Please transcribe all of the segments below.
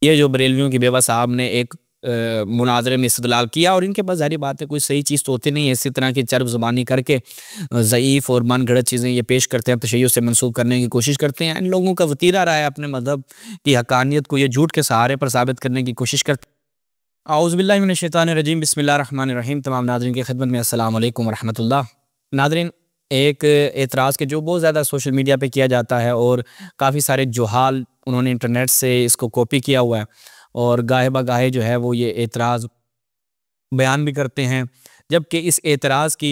ये जो बरेलवियों की बेवा साहब ने एक मुनाजरे में इस्तदलाल किया, और इनके पास ज़ाहिर बात है कोई सही चीज़ तो होती नहीं है, इसी तरह की चर्ब ज़ुबानी करके ज़ईफ़ और मन गढ़ंत चीज़ें ये पेश करते हैं, तशय्युअ से मंसूब करने की कोशिश करते हैं। इन लोगों का वतीरा रहा है अपने मज़हब की हक़ानियत को ये झूठ के सहारे पर साबित करने की कोशिश करते हैं। औज़ु बिल्लाहि मिनश शैतानिर रजीम, बिस्मिल्लाहिर रहमानिर रहीम। तमाम नाज़रीन की खिदमत में अस्सलाम वालेकुम व रहमतुल्लाह। नाज़रीन, एक एतराज़ के जो बहुत ज़्यादा सोशल मीडिया पे किया जाता है और काफ़ी सारे जुहाल उन्होंने इंटरनेट से इसको कॉपी किया हुआ है और गाहे बगाहे जो है वो ये एतराज़ बयान भी करते हैं, जबकि इस एतराज़ की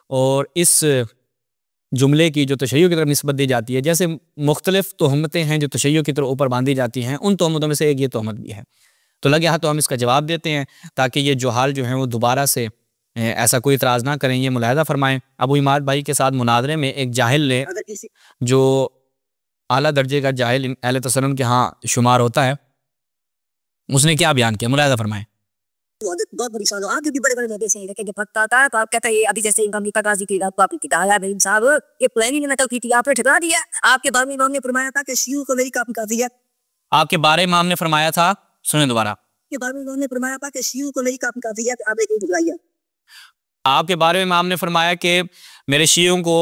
और इस जुमले की जो तशय्युअ की तरफ निस्बत दी जाती है, जैसे मुख्तलिफ तोहमतें हैं जो तशय्युअ की तरफ ऊपर बांधी जाती हैं, उन तोहमतों में से एक ये तोहमत भी है। तो लगे हाथ तो हम इसका जवाब देते हैं ताकि ये जुहाल जो हैं वो दोबारा से ऐसा कोई इतराज़ ना करें, ये मुलाहिज़ा फरमाएँ। अबू इमाद भाई के साथ मुनाज़रे में एक जाहिल ने, जो आला दर्जे का जाहिल अहले तसन्नुन के यहाँ शुमार होता है, उसने क्या बयान किया, मुलाहिज़ा फरमाएँ। बहुत बड़ी सवाल आपके भी बड़े-बड़े मुद्दे से लेके भटकता था, तो आप कहते हैं अभी जैसे इनका मीका गाजी की आपको आपने किताब है साहब, ये प्लानिंग ने नकल की थी, आपने ठुकरा दिया। आपके बारे में इमाम ने फरमाया था कि शियों को मेरी काफ़ी है। आपके बारे में इमाम ने फरमाया था, सुने दोबारा। के बारे में इमाम ने फरमाया था कि शियों को मेरी काफ़ी है, आपने क्यों ठुकराई है? आपके बारे में इमाम ने फरमाया कि मेरे शियों को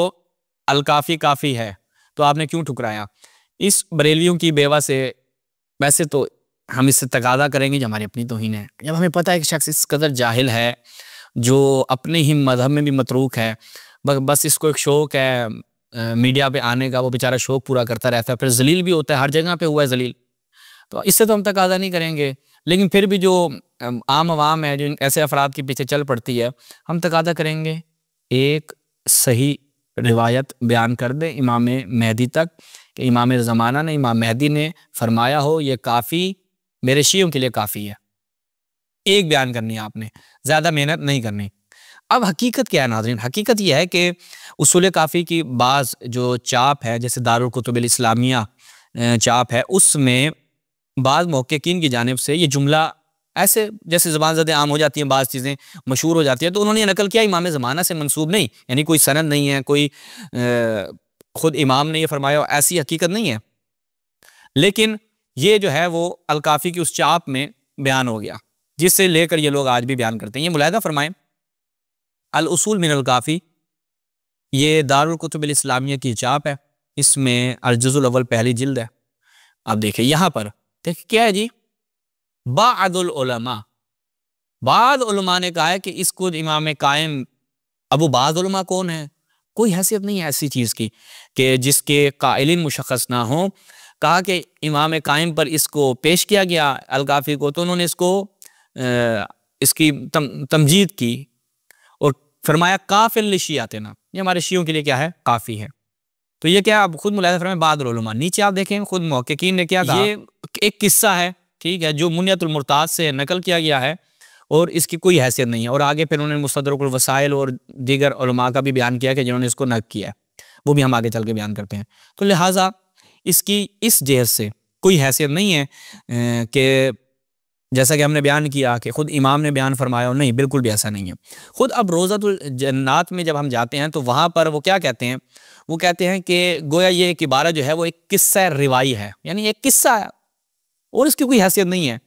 अल काफ़ी काफ़ी है, तो आपने क्यों ठुकराया? इस बरेलवियों की बेवा से वैसे तो हम इससे तकाज़ा करेंगे जो हमारी अपनी तौहीन है। जब हमें पता है कि शख्स इस कदर जाहिल है, जो अपने ही मज़हब में भी मतरूक है, बस इसको एक शौक़ है मीडिया पे आने का, वो बेचारा शौक़ पूरा करता रहता है, फिर ज़लील भी होता है, हर जगह पे हुआ है ज़लील, तो इससे तो हम तकाज़ा नहीं करेंगे। लेकिन फिर भी जो आम आवाम है जो ऐसे अफराद के पीछे चल पड़ती है, हम तकाज़ा करेंगे एक सही रिवायत बयान कर दे इमाम मेहदी तक, कि इमाम ज़माना ने, इमाम मेहदी ने फरमाया हो ये काफ़ी मेरे शियों के लिए काफ़ी है। एक बयान करनी है आपने, ज़्यादा मेहनत नहीं करनी। अब हकीकत क्या है नाज़रीन? हकीकत यह है कि उसूल काफ़ी की बाज़ जो चाप है, जैसे दारुल कुतुबिल इस्लामिया चाप है, उसमें बाज़ मुहक्किकीन की जानिब से ये जुमला ऐसे जैसे ज़बान ज़द आम हो जाती हैं, बाज़ चीज़ें मशहूर हो जाती हैं, तो उन्होंने नकल किया, इमाम ज़माना से मंसूब नहीं, यानी कोई सनद नहीं है, कोई ख़ुद इमाम ने ये फरमाया, ऐसी हकीकत नहीं है। लेकिन ये जो है वो अल काफ़ी की उस चाप में बयान हो गया, जिससे लेकर ये लोग आज भी बयान करते हैं। ये मुलाहिज़ा फरमाएं, अल उसूल मिन अल काफ़ी, ये दारुल कुतुबिल इस्लामिया की चाप है, इसमें अल जुज़ुल अव्वल पहली जिल्द है। अब देखिए यहाँ पर देखिए क्या है जी, बाअदुल उलमा, बाद उलमा ने कहा है कि इसको इमाम कायम, अब वो बाद उलमा कौन है? कोई हैसियत नहीं है ऐसी चीज़ की कि जिसके काइलिन मुशख्खस ना हो। कहा कि इमाम कायम पर इसको पेश किया गया अल काफ़ी को, तो उन्होंने इसको इसकी तमजीद की और फरमाया काफ़िल लिशियातिना, ये हमारे शियों के लिए क्या है? काफ़ी है। तो ये क्या, आप खुद मुलाहिज़ा फरमाएं, बादुल उलमा। नीचे आप देखें खुद मुहक्किकीन ने क्या कहा, ये एक किस्सा है, ठीक है, जो मुनियतुल मुर्ताद से नकल किया गया है और इसकी कोई हैसियत नहीं है। और आगे फिर उन्होंने मुस्तदरकुल वसाइल और दीगर उलमा का भी बयान किया कि जिन्होंने इसको नक़ल किया है, वो भी हम आगे चल के बयान करते हैं। तो लिहाजा इसकी इस जेहत से कोई हैसियत नहीं है कि जैसा कि हमने बयान किया कि खुद इमाम ने बयान फरमाया, और नहीं, बिल्कुल भी ऐसा नहीं है। खुद अब रोज़ातुल जन्नात में जब हम जाते हैं तो वहाँ पर वो क्या कहते हैं, वो कहते हैं कि गोया ये एक इबारत जो है वो एक किस्सा रिवाई है, यानी एक किस्सा है और इसकी कोई हैसियत नहीं है,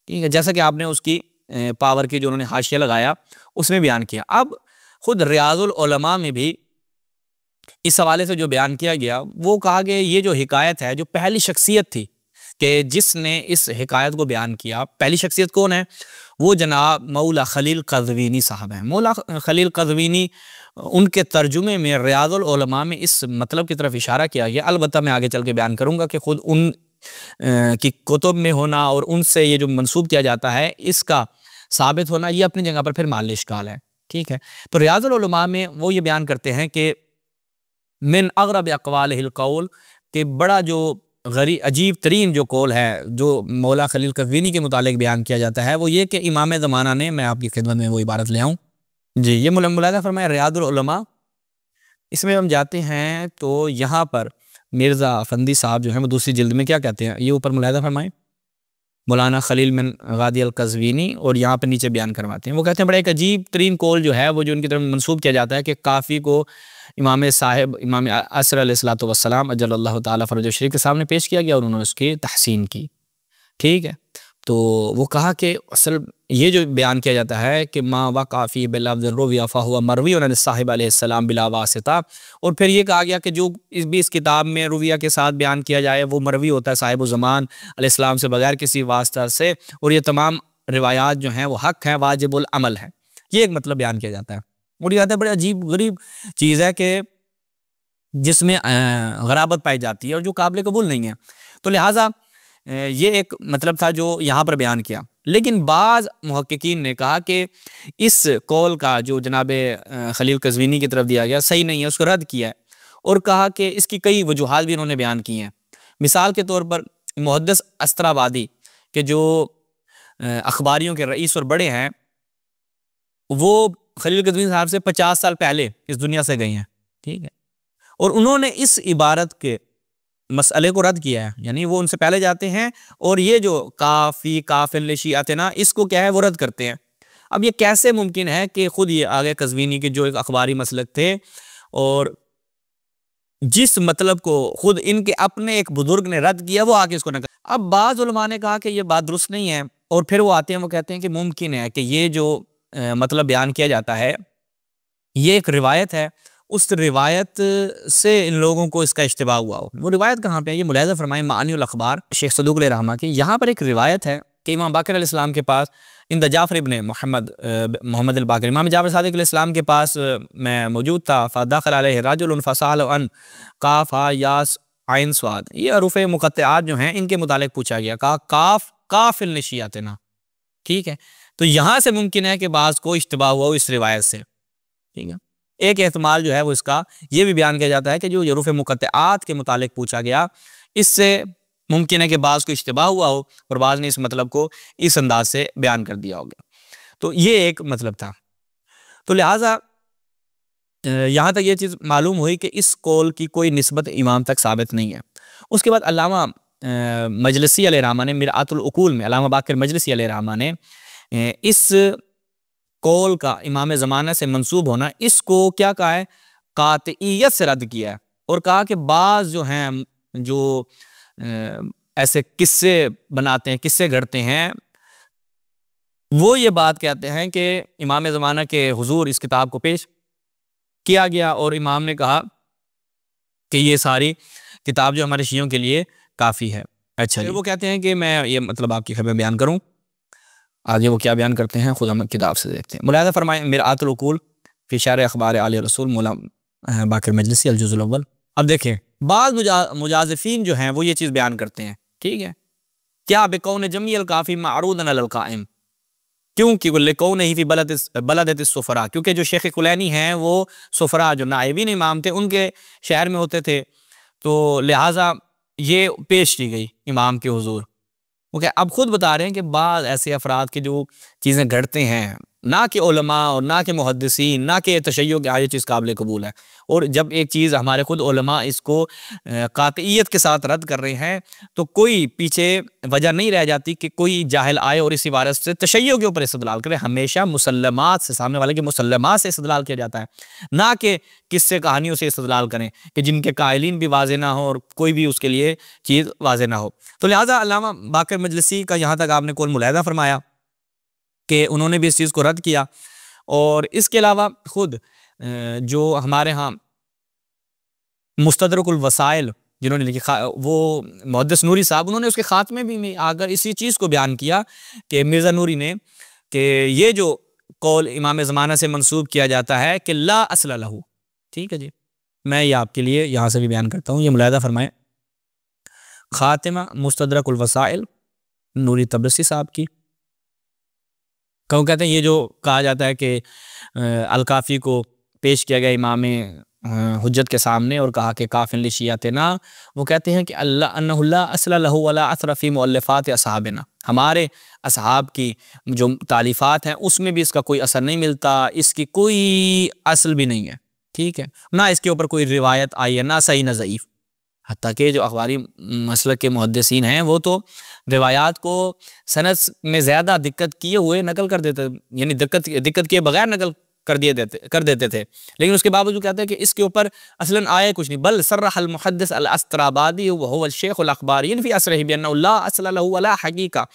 ठीक है, जैसा कि आपने उसकी पावर की जो उन्होंने हाशिया लगाया उसमें बयान किया। अब खुद रियाजुल उलमा में भी इस हवाले से जो बयान किया गया, वो कहा कि ये जो हिकायत है, जो पहली शख्सियत थी कि जिसने इस हिकायत को बयान किया, पहली शख्सियत कौन है? वो जनाब मौला खलील कज़वीनी साहब हैं। मौला खलील कज़वीनी, उनके तर्जुमे में रियाजुल उलमा में इस मतलब की तरफ इशारा किया गया। अलबत्ता मैं आगे चल के बयान करूँगा कि खुद उन की कुतुब में होना और उनसे ये जो मंसूब किया जाता है, इसका साबित होना, ये अपनी जगह पर फिर माल इश्काल है, ठीक है। तो रियाजुल उलमा में वो ये बयान करते हैं कि मिन अग़रब अक़वालिहिल क़ौल, कि बड़ा जो अजीब तरीन जो कौल है जो मौला खलील कज़वीनी के मुतालिक बयान किया जाता है, वो ये कि इमाम ज़माना ने, मैं आपकी खिदमत में वो इबारत ले आऊँ जी, ये मुलाहिज़ा फरमाया रियाजुल उलमा। इसमें हम जाते हैं तो यहाँ पर मिर्ज़ा अफंदी साहब जो हैं वो दूसरी जिल्द में क्या कहते हैं, ये ऊपर मुलाहिज़ा फरमाएं, मौलाना खलील बिन गादी अल कज़वीनी, और यहाँ पर नीचे बयान करवाते हैं। वो कहते हैं बड़ा एक अजीब तरीन कौल जो है वो जो उनकी तरफ मंसूब किया जाता है कि काफ़ी को इमाम साहिब इमाम असर अलैहिस्सलातु वस्सलाम अज्जलल्लाहु ताला फ़रजहु शरीफ के सामने पेश किया गया और उन्होंने उसकी तहसीन की, ठीक है। तो वो कहा कि असल ये जो बयान किया जाता है कि माँ व काफ़ी बिलफ़्ज़ फ़हुव मरवी साहिब अलैहिस्सलाम बिला वासिता, और फिर ये कहा गया कि जो इस किताब में रुविया के साथ बयान किया जाए वो मरवी होता है साहिब ज़मान अलैहिस्सलाम से बगैर किसी वास्ता से, और ये तमाम रिवायात जो हैं वो हक़ हैं, वाजिबुल अमल है। ये एक मतलब बयान किया जाता है। और ये बड़ी अजीब गरीब चीज़ है कि जिसमें गराबत पाई जाती है और जो काबिल कबूल नहीं है। तो लिहाजा ये एक मतलब था जो यहाँ पर बयान किया। लेकिन बाज़ मुहक्किकीन ने कहा कि इस कौल का जो जनाब खलील कज़वीनी की तरफ दिया गया सही नहीं है, उसको रद्द किया है, और कहा कि इसकी कई वजूहात भी इन्होंने बयान की हैं। मिसाल के तौर पर मुहद्दिस अस्त्राबादी के जो अखबारियों के रईस और बड़े हैं, वो खलील कज़वीनी साहब से 50 साल पहले इस दुनिया से गए हैं, ठीक है, और उन्होंने इस इबारत के मसले को रद्द किया है, यानी वो उनसे पहले जाते हैं और ये जो काफ़ी काफ़िल शियातना इसको क्या है वो रद्द करते हैं। अब ये कैसे मुमकिन है कि खुद ये आगे कज़वीनी के जो एक अखबारी मसलक थे और जिस मतलब को खुद इनके अपने एक बुजुर्ग ने रद्द किया वो आके इसको नकल। अब बाज़ उलमा ने कहा कि ये बात दुरुस्त नहीं है, और फिर वो आते हैं वो कहते हैं कि मुमकिन है कि ये जो मतलब बयान किया जाता है ये एक रिवायत है, उस रिवायत से इन लोगों को इसका इश्तिबाह हुआ हो। वो रिवायत कहाँ पे है? ये मुलाहिज़ा फरमाएं मानिउल अखबार शेख सदूक अलैहिर्रहमा की। यहाँ पर एक रिवायत है कि इमाम बाक़िर अलैहिस्सलाम के पास इंद जाफ़र इब्न मोहम्मद अल बाक़िर, इमाम जाफ़र सादिक़ अलैहिस्सलाम के पास मैं मौजूद था। फ़दख़ल अलैहि रजुलन फ़सअल अन काफ़ हा यास आइन स्वाद, ये हरूफ़ मुक़त्तआत जो हैं इनके मुतालिक पूछा गया। कहा काफ़ काफ़िल निशियातना, ठीक है। तो यहाँ से मुमकिन है कि बाज़ को इश्तिबाह हुआ हो इस रिवायत से, ठीक है। एक एहतमाल जो है वो इसका ये भी बयान किया जाता है कि जो हरूफ़ मुक़त्तआत के मुतालिक पूछा गया इससे मुमकिन है कि बाज़ को इश्तिबाह हुआ हो और बाज़ ने इस मतलब को इस अंदाज से बयान कर दिया होगा। तो ये एक मतलब था। तो लिहाजा यहाँ तक ये चीज़ मालूम हुई कि इस कौल की कोई निस्बत इमाम तक साबित नहीं है। उसके बाद अल्लामा मजलिसी अलैहिर्रहमा ने मिरआतुल उकूल में, अल्लामा बाक़िर मजलिसी अलैहिर्रहमा ने इस कौल का इमाम ज़माना से मंसूब होना इसको क्या कहा है, कातइयत से रद्द किया है, और कहा कि बाज़ जो हैं जो ऐसे किस्से बनाते हैं, किस्से गढ़ते हैं, वो ये बात कहते हैं कि इमाम ज़माना के हुजूर इस किताब को पेश किया गया और इमाम ने कहा कि ये सारी किताब जो हमारे शियों के लिए काफ़ी है। अच्छा, वो कहते हैं कि मैं ये मतलब आपकी खबर बयान करूँ। आगे वो क्या बयान करते हैं खुद हम किताब से देखते हैं। मुलाहिज़ा फरमाएं मिरआतुल उकूल फ़ी शरह अखबार आले रसूल मौला बाक़िर मजलिसी अल जुज़ुल अव्वल। अब देखें बाज़ मुजाज़िफ़ीन जो हैं वो ये चीज़ बयान करते हैं, ठीक है, क्या बिकौन जमीअल काफ़ी मअरूदन अलल क़ाइम, क्योंकि लिकौनिही फ़ी बलदत सुफ़रा, क्योंकि जो शेख कुलैनी हैं वो सुफ़रा जो नाइबीन इमाम थे उनके शहर में होते थे, तो लिहाजा ये पेश की गई इमाम के हुजूर। ओके, अब खुद बता रहे हैं कि बाद ऐसे अफराद के जो चीज़ें घटते हैं, ना कि उलमा और ना कि मुहद्दिसीन, ना कि तशय्युअ के ये चीज़ काबिल कबूल है। और जब एक चीज़ हमारे खुद उलमा इसको कातइयत के साथ रद्द कर रहे हैं तो कोई पीछे वजह नहीं रह जाती कि कोई जाहिल आए और इस इबारत से तशय्युअ के ऊपर इस्तदलाल करे। हमेशा मुसल्लमात से, सामने वाले के मुसल्लमात से इस्तदलाल किया जाता है, ना कि किस्से कहानियों से इस्तदलाल करें कि जिनके कायलीन भी वाज़ेह ना हो और कोई भी उसके लिए चीज़ वाज़ेह ना हो। तो लिहाजा अल्लामा बाक़िर मजलिसी का यहाँ तक आपने कौल मुलाहिज़ा फरमाया कि उन्होंने भी इस चीज़ को रद्द किया। और इसके अलावा खुद जो हमारे यहाँ मुस्तदरकुल वसाइल जिन्होंने लिखी, वो मुहद्दिस नूरी साहब, उन्होंने उसके ख़ात्मे भी में आकर इसी चीज़ को बयान किया कि मिर्ज़ा नूरी ने कि ये जो कौल इमाम ज़माना से मंसूब किया जाता है कि ला अस्ल लहू, ठीक है जी, मैं ये आपके लिए यहाँ से भी बयान करता हूँ। ये मुलाहिज़ा फरमाएं ख़ातिमा मुस्तदरकुल वसाइल नूरी तबरसी साहब की। कहते हैं ये जो कहा जाता है कि अलकाफ़ी को पेश किया गया इमाम हुज्जत के सामने और कहा कि काफ़िल शियातना, वो कहते हैं कि अल्लाह अन्नहुल्ला अस्ल लहू वला असर फ़ी मुअल्लिफ़ात असहाबिना, हमारे असहाब की जो तालीफ़ात हैं उसमें भी इसका कोई असर नहीं मिलता, इसकी कोई असल भी नहीं है, ठीक है, ना इसके ऊपर कोई रिवायत आई है, ना सही ना ज़ईफ़। हत्ता कि जो अखबारी मसलक के मुहद्दिसीन हैं वो तो रिवायात को सनद में ज़्यादा दिक्कत किए हुए नकल कर देते, यानी दिक्कत किए बगैर नकल कर देते थे, लेकिन उसके बावजूद कहते हैं कि इसके ऊपर असलन आया कुछ नहीं। बल सर्रहल मुहद्दिस अल अस्त्राबादी व हुवा शेख अल अखबारिय्यिन फी असरिही बि अन्नहु ला अस्ल लहु वला हकीका।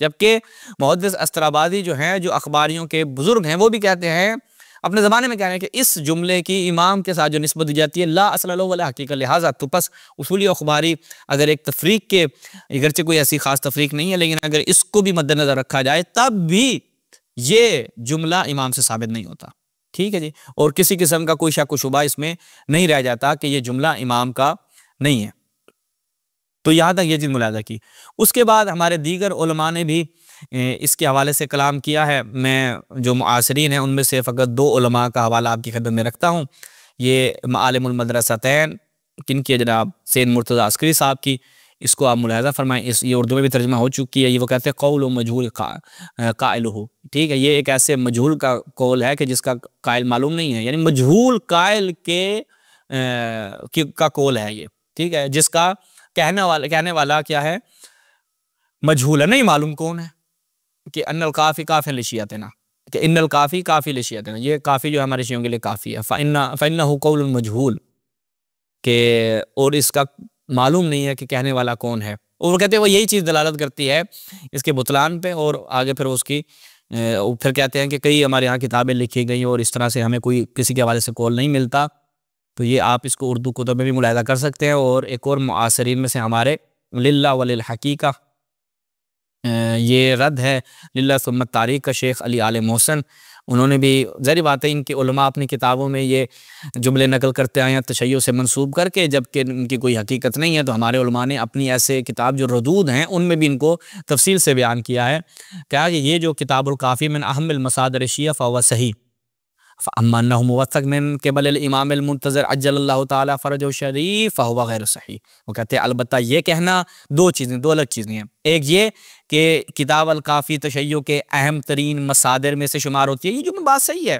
जबकि मुहद्दिस अस्त्राबादी जो हैं, जो अखबारियों के बुजुर्ग हैं, वो भी कहते हैं, अपने ज़माने में कह रहे हैं कि इस जुमले की इमाम के साथ जो निस्बत दी जाती है ला अस्ल लहु वला हकीका, लिहाजा तो बस उसूली अखबारी अगर एक तफरीक के, अगरचे कोई ऐसी खास तफरीक नहीं है, लेकिन अगर इसको भी मद्देनजर रखा जाए तब भी ये जुमला इमाम से साबित नहीं होता। ठीक है जी, और किसी किस्म का कोई शक व शुबा इसमें नहीं रह जाता कि ये जुमला इमाम का नहीं है। तो यहाँ तक ये चीज़ मुलाजा की। उसके बाद हमारे दीगर उलमा ने भी इसके हवाले से कलाम किया है। मैं जो मुआसरीन हैं उनमें से फ़कत 2 उलमा का हवाला आपकी खिदमत में रखता हूँ। ये मालिमुल मदरसतैन किनकी, जनाब सैयद मुर्तज़ा अस्करी साहब की, इसको आप मुलाहज़ा फरमाएं। ये उर्दू में भी तर्जुमा हो चुकी है। ये वो कहते हैं कौल मजहूल काइलहु, ठीक है, ये एक ऐसे मजहूल का कौल है कि जिसका कायल मालूम नहीं है, यानी मजहूल कायल का कौल है ये, ठीक है, जिसका कहने वाला क्या है, मजहूल है, नहीं मालूम कौन है। कि अन्नल काफ़ी काफ़ी लिशियतना, कि इन्नल काफ़ी काफ़ी लिशियतना, ये काफ़ी जो है हमारे शियों के लिए काफ़ी है। फ़इन्नहु कौलुन मजहूल, के और इसका मालूम नहीं है कि कहने वाला कौन है। और वो कहते हैं वो यही चीज़ दलालत करती है इसके बुतलान पे। और आगे फिर उसकी फिर कहते हैं कि कई हमारे यहाँ किताबें लिखी गई और इस तरह से हमें कोई किसी के हवाले से कौल नहीं मिलता। तो ये आप इसको उर्दू कुतुब में भी मुलाहिज़ा कर सकते हैं। और एक और मुआसरीन में से हमारे लिल्ला वलिल हकीका, ये रद्द है लिल्ला सुम्मत तारीख का शेख अली आले मोहसन, उन्होंने भी, ज़ाहिर बात है इनके उलमा अपनी किताबों में ये जुमले नकल करते आए हैं तशय्यो से मंसूब करके, जबकि उनकी कोई हकीकत नहीं है। तो हमारे उलमा ने अपनी ऐसे किताब जो रदूद हैं उनमें भी इनको तफसील से बयान किया है। क्या कि ये जो किताबुल काफ़ी मिन अहम्मिल मसादिर शिया फ़हुवा सही फ़अम्मा मुवत्थक़ मिन क़िबल इमाम अल मुंतज़र अज्जलल्लाहु तआला फ़रजहु शरीफ़ फ़हुवा गैर सही। वो कहते हैं अलबत्ता ये कहना 2 चीज़ें, 2 अलग चीज़ें हैं। एक ये कि किताब अल काफ़ी तशय्यो के अहम तरीन मसादिर में से शुमार होती है, ये जो बात सही है,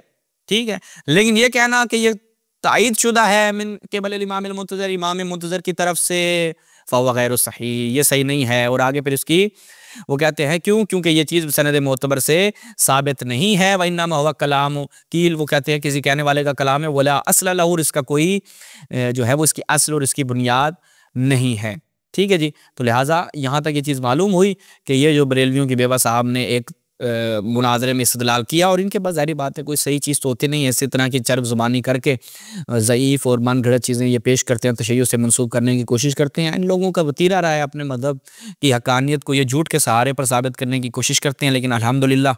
ठीक है, लेकिन ये कहना कि ये तायीद शुदा है मिन क़िबल इमाम अल मुंतज़र, इमाम मुंतज़र की तरफ से, फ़हुवा गैर सही, ये सही नहीं है। और आगे फिर इसकी वो कहते हैं क्यों, क्योंकि ये चीज़ सनद मोतबर से साबित नहीं है। व इन्नमा हुवा कलाम कील, वो कहते हैं किसी कहने वाले का कलाम है, वला अस्ल लहू, इसका कोई जो है वो इसकी असल और इसकी बुनियाद नहीं है। ठीक है जी, तो लिहाजा यहाँ तक ये चीज़ मालूम हुई कि ये जो बरेलवियों की बेवा साहब ने एक मुनाजरे में इस्तदलाल किया, और इनके पास ज़ाहिर बात है कोई सही चीज़ तो होती नहीं है, इसी तरह की चर्ब ज़ुबानी करके ज़ईफ़ और मन गढ़ंत चीज़ें ये पेश करते हैं, तशय्यो से मंसूब करने की कोशिश करते हैं। इन लोगों का वतीरा रहा है अपने मज़हब की हक़ानियत को ये झूठ के सहारे पर साबित करने की कोशिश करते हैं, लेकिन अल्हम्दुलिल्लाह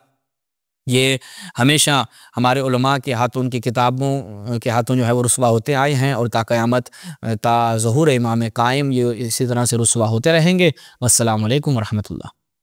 ये हमेशा हमारे उलमा के हाथों, उनकी किताबों के हाथों जो है वो रुसवा होते आए हैं, और ता क़यामत, ता ज़हूर इमाम कायम ये इसी तरह से रुसवा होते रहेंगे। वस्सलामु अलैकुम व रहमतुल्लाह।